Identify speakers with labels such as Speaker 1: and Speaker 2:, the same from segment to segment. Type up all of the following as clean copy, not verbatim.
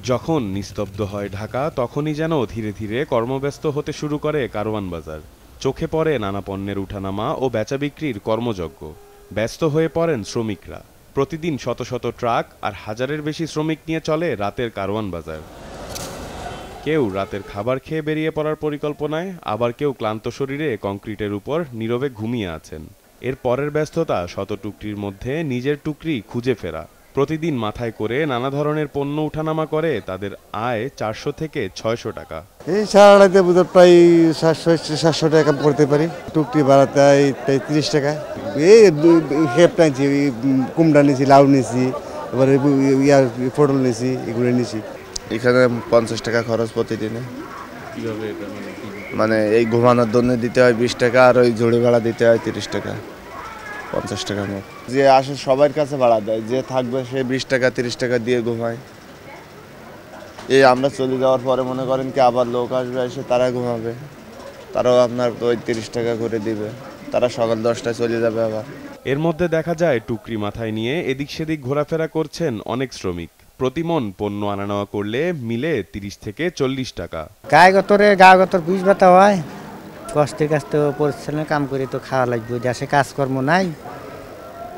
Speaker 1: যখন নিস্তব্ধ হয় ঢাকা, তখনই যেন ধীরে ধীরে কর্মব্যস্ত হতে শুরু করে কারওয়ান বাজার। চোখে পড়ে নানা পণ্যের উঠানামা ও বেচা বিক্রির কর্মযজ্ঞ। ব্যস্ত হয়ে পড়েন শ্রমিকরা। প্রতিদিন শত শত ট্রাক আর হাজারের বেশি শ্রমিক নিয়ে চলে রাতের কারওয়ান বাজার। কেউ রাতের খাবার খেয়ে বেরিয়ে পড়ার পরিকল্পনায়, আবার কেউ ক্লান্ত শরীরে কংক্রিটের উপর নীরবে ঘুমিয়ে আছেন। এর পরের ব্যস্ততা শত টুকরির মধ্যে নিজের টুকরি খুঁজে ফেরা। প্রতিদিন মাথায় করে নানা ধরনের পণ্য উঠানামা করে তাদের আয় ৪০০ থেকে ৬০০ টাকা।
Speaker 2: এই সারাটাতে বোধ প্রায় ৭০০ টাকা করতে পারি। টুকরি ভাড়াতে প্রায় ৩০ টাকা। এই হেপ টানছি, কুমড়া নিয়েছি, লাউ নিয়েছি, এবারে পটল নিয়েছি, এগুলো নিয়েছি।
Speaker 3: এখানে ৫০ টাকা খরচ প্রতিদিনে। মানে এই ঘুমানোর জন্য দিতে হয় ২০ টাকা, আর ওই ঝুড়ি ভাড়া দিতে হয় ৩০ টাকা, ৫০ টাকা মতো। যে আসে সবার কাছে ভাড়া দেয়, যে থাকবে সে ২০ টাকা ৩০ টাকা দিয়ে ঘুমায়। এই আমরা চলে যাওয়ার পরে মনে করেন কি আবার লোক আসবে, এসে তারা ঘুমাবে, তারাও আপনার ওই ৩০ টাকা করে দিবে। তারা সকাল ১০টায় চলে যাবে আবার।
Speaker 1: এর মধ্যে দেখা যায় টুকরি মাথায় নিয়ে এদিক সেদিক ঘোরাফেরা করছেন অনেক শ্রমিক। প্রতিমন পণ্য আনা নেওয়া করলে মিলে ৩০ থেকে ৪০ টাকা।
Speaker 4: গায়ে বুঝ ব্যথা হয়, কষ্টের কাজ তো পরিশ্রমের কাম করে তো খাওয়া লাগবে। দেশে কাজকর্ম নাই,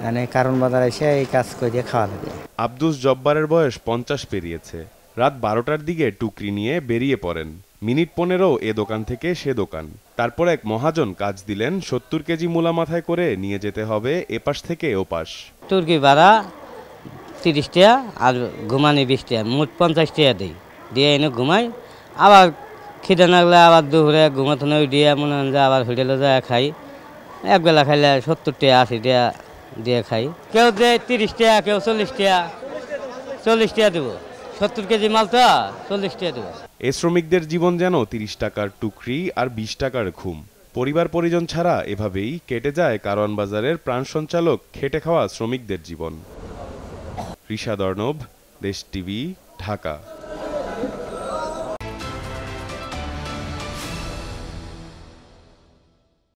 Speaker 4: মানে কারণ বাজার এসে এই কাজ করে খাওয়া লাগবে।
Speaker 1: আব্দুস জব্বারের বয়স ৫০ পেরিয়েছে। রাত ১২টার দিকে টুকরি নিয়ে বেরিয়ে পড়েন। মিনিট ১৫ এ দোকান থেকে সে দোকান। তারপর এক মহাজন কাজ দিলেন ৭০ কেজি মূলা মাথায় করে নিয়ে যেতে হবে এপাশ থেকে ওপাশ।
Speaker 5: তুর্কি ভাড়া ৩০ টাকা আর ঘুমানি ২০ টাকা, মোট ৫০ টাকা দিই। দিয়ে এনে ঘুমাই, আবার খিদে লাগলে আবার দুপুরে ঘুমাতে নয় দিয়ে মনে হয় যে আবার হোটেলে যায় খাই। একবেলা খাইলে ৭০ টাকা ৮০ টাকা দিয়ে খাই। কেউ দেয় ৩০ টাকা, কেউ ৪০ টাকা। ৪০ টাকা দেবো, ৭০ কেজি মাল তো ৪০ টাকা দেবো।
Speaker 1: এ শ্রমিকদের জীবন যেন ৩০ টাকার টুকরি আর ২০ টাকার ঘুম। পরিবার পরিজন ছাড়া এভাবেই কেটে যায় কারওয়ান বাজারের প্রাণ সঞ্চালক খেটে খাওয়া শ্রমিকদের জীবন। ঋষাদ অর্ণব, দেশ টিভি, ঢাকা।